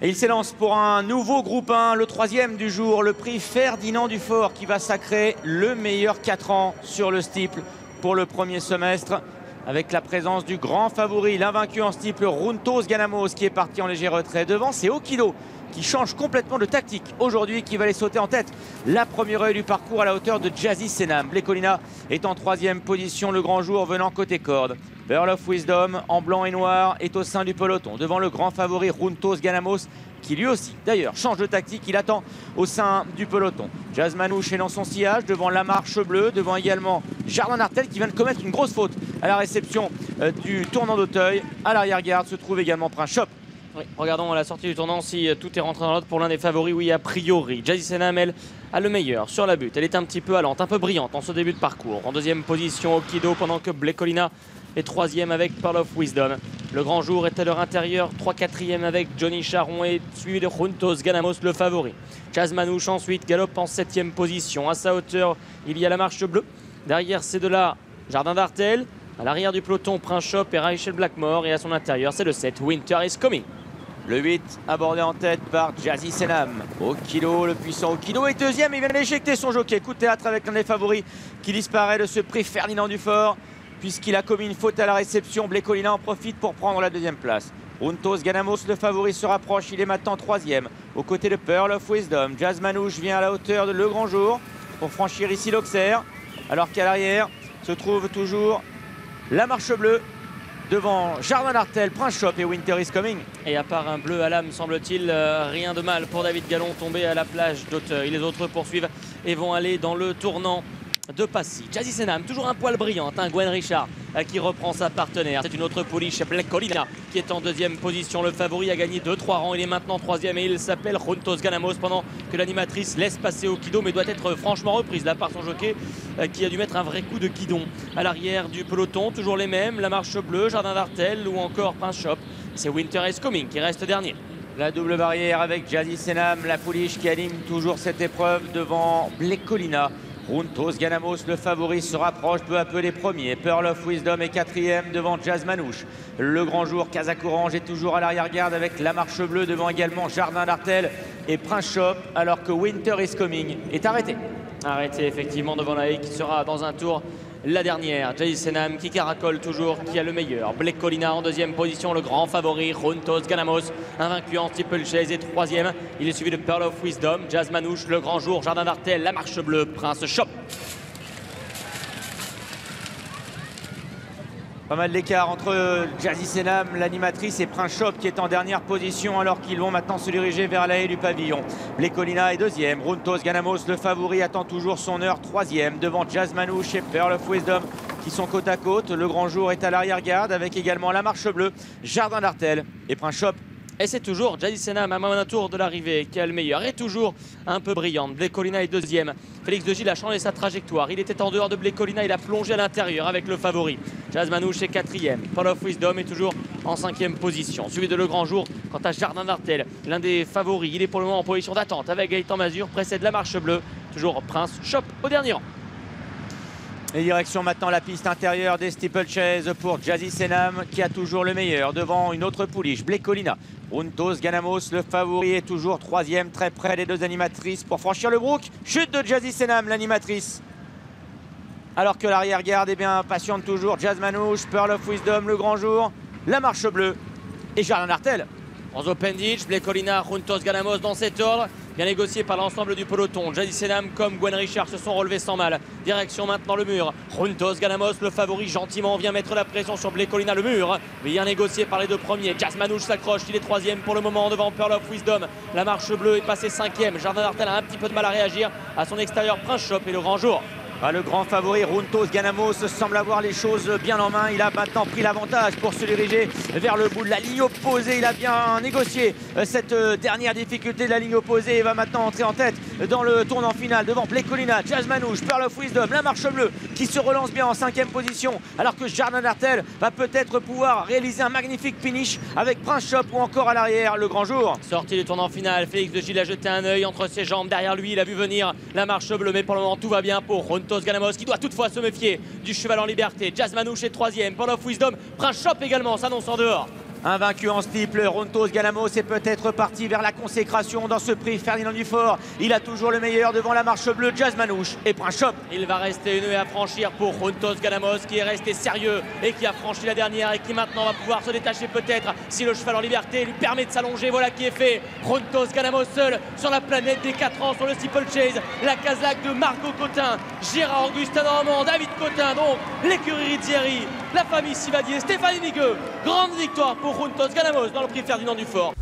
Et il s'élance pour un nouveau groupe 1, le troisième du jour, le prix Ferdinand Dufort qui va sacrer le meilleur 4 ans sur le steeple pour le premier semestre. Avec la présence du grand favori, l'invaincu en steeple, Runtos Ganamos, qui est parti en léger retrait. Devant, c'est Okido qui change complètement de tactique aujourd'hui, qui va aller sauter en tête la première œil du parcours à la hauteur de Jazzy Senam. Blecolina est en troisième position, le grand jour venant côté corde. Pearl of Wisdom en blanc et noir est au sein du peloton devant le grand favori Runtos Ganamos, qui lui aussi d'ailleurs change de tactique, il attend au sein du peloton. Jazz Manouche est dans son sillage devant la marche bleue, devant également Jardin d'Artel qui vient de commettre une grosse faute à la réception du tournant d'Auteuil. À l'arrière-garde se trouve également Prince Shop. Oui, regardons à la sortie du tournant si tout est rentré dans l'ordre pour l'un des favoris. Oui, a priori, Jazzy Senam, elle, a le meilleur sur la butte. Elle est un petit peu allante, un peu brillante en ce début de parcours. En deuxième position, Okido, pendant que Blecolina est troisième avec Pearl of Wisdom. Le grand jour est à leur intérieur, 3-4e avec Johnny Charon et suivi de Runtos Ganamos, le favori. Jazz Manouche ensuite galope en 7e position. À sa hauteur, il y a la marche bleue. Derrière, c'est de là Jardin d'Artel. À l'arrière du peloton, Prince Shop et Rachel Blackmore. Et à son intérieur, c'est le 7, Winter is Coming. Le 8 abordé en tête par Jazzy Senam. Okido, le puissant Okido est deuxième. Il vient d'éjecter son jockey. Coup de théâtre avec l'un des favoris qui disparaît de ce prix Ferdinand Dufort, puisqu'il a commis une faute à la réception. Blecolina en profite pour prendre la deuxième place. Runtos Ganamos, le favori, se rapproche. Il est maintenant troisième aux côtés de Pearl of Wisdom. Jazz Manouche vient à la hauteur de Le Grand Jour pour franchir ici l'Auxerre, alors qu'à l'arrière se trouve toujours la marche bleue devant Jardin d'Artel, Prince Shop et Winter is Coming. Et à part un bleu à l'âme, semble-t-il, rien de mal pour David Gallon tombé à la plage d'Auteuil. Les autres poursuivent et vont aller dans le tournant de Passy. Jazzy Senam, toujours un poil brillant, Gwen Richard qui reprend sa partenaire. C'est une autre pouliche, Blecolina, qui est en deuxième position. Le favori a gagné 2-3 rangs, il est maintenant troisième et il s'appelle Runtos Ganamos, pendant que l'animatrice laisse passer Okido, mais doit être franchement reprise là par son jockey qui a dû mettre un vrai coup de guidon. À l'arrière du peloton, toujours les mêmes, la marche bleue, Jardin d'Artel ou encore Prince Shop. C'est Winter is Coming qui reste dernier. La double barrière avec Jazzy Senam, la pouliche qui anime toujours cette épreuve devant Blecolina. Runtos Ganamos, le favori, se rapproche peu à peu des premiers. Pearl of Wisdom est quatrième devant Jazz Manouche. Le grand jour, Kazakh Orange est toujours à l'arrière-garde avec la marche bleue devant également Jardin d'Artel et Prince Shop, alors que Winter is Coming est arrêté. Arrêté effectivement devant la haie qui sera dans un tour la dernière. Jazzy Senam qui caracole toujours, qui a le meilleur. Blecolina en deuxième position, le grand favori. Runtos Ganamos, invaincu en steeplechase, et troisième. Il est suivi de Pearl of Wisdom, Jazz Manouche, le grand jour, Jardin d'Artel, la marche bleue, Prince Shop. Pas mal d'écart entre Jazzy Senam, l'animatrice, et Prince Shop qui est en dernière position, alors qu'ils vont maintenant se diriger vers la haie du pavillon. Blecolina est deuxième. Runtos Ganamos, le favori, attend toujours son heure, troisième devant Jazz Manouche et Pearl of Wisdom qui sont côte à côte. Le grand jour est à l'arrière-garde avec également la marche bleue, Jardin d'Artel et Prince Shop. Et c'est toujours Jazzy Senam à un tour de l'arrivée qui a le meilleur, et toujours un peu brillante. Blecolina est deuxième. Félix de Gilles a changé sa trajectoire. Il était en dehors de Blecolina, il a plongé à l'intérieur avec le favori. Jazz Manouche est quatrième. Pearl of Wisdom est toujours en cinquième position. Suivi de Le Grand Jour, quant à Jardin d'Artel, l'un des favoris. Il est pour le moment en position d'attente avec Gaëtan Mazur, précède la marche bleue. Toujours Prince Shop au dernier rang. Et direction maintenant la piste intérieure des steeplechase pour Jazzy Senam qui a toujours le meilleur devant une autre pouliche, Blecolina. Runtos Ganamos, le favori, est toujours troisième, très près des deux animatrices pour franchir le brook. Chute de Jazzy Senam, l'animatrice. Alors que l'arrière-garde, eh bien, patiente toujours. Jazz Manouche, Pearl of Wisdom, le grand jour, la marche bleue et Jardin d'Artel. En open ditch, Blecolina, Runtos Ganamos dans cet ordre, bien négocié par l'ensemble du peloton. Jazzy Senam comme Gwen Richard se sont relevés sans mal. Direction maintenant le mur. Runtos Ganamos, le favori, gentiment vient mettre la pression sur Blecolina, le mur. Bien négocié par les deux premiers. Jazz Manouche s'accroche, il est troisième pour le moment devant Pearl of Wisdom. La marche bleue est passée cinquième. Jardin d'Artel a un petit peu de mal à réagir. À son extérieur, Prince Shop et le grand jour. Le grand favori Runtos Ganamos semble avoir les choses bien en main. Il a maintenant pris l'avantage pour se diriger vers le bout de la ligne opposée. Il a bien négocié cette dernière difficulté de la ligne opposée et va maintenant entrer en tête dans le tournant final devant Blecolina, Jazz Manouche, Pearl of Wisdom, la marche bleue qui se relance bien en cinquième position, alors que Jardin d'Artel va peut-être pouvoir réaliser un magnifique finish avec Prince Shop ou encore à l'arrière le grand jour. Sortie du tournant final, Félix de Gilles a jeté un œil entre ses jambes. Derrière lui, il a vu venir la marche bleue, mais pour le moment tout va bien pour Runtos Ganamos qui doit toutefois se méfier du cheval en liberté. Jazz Manouche est troisième, Pearl of Wisdom, Prince Shop également s'annonce en dehors. Invaincu en steeple, Rontos Galamos est peut-être parti vers la consécration dans ce prix Ferdinand Dufort. Il a toujours le meilleur devant la marche bleue, Jazz Manouche et Prince Chop. Il va rester une haie à franchir pour Rontos Galamos qui est resté sérieux et qui a franchi la dernière et qui maintenant va pouvoir se détacher peut-être si le cheval en liberté lui permet de s'allonger. Voilà qui est fait. Rontos Galamos seul sur la planète des 4 ans sur le steeplechase. La casaque de Margot Cotin, Gérard Augustin Normand, David Cotin, donc l'écurie Rizzieri, la famille Sivadier, Stéphanie Nigueux. Grande victoire pour Rontos Galamos dans le prix Ferdinand Dufort.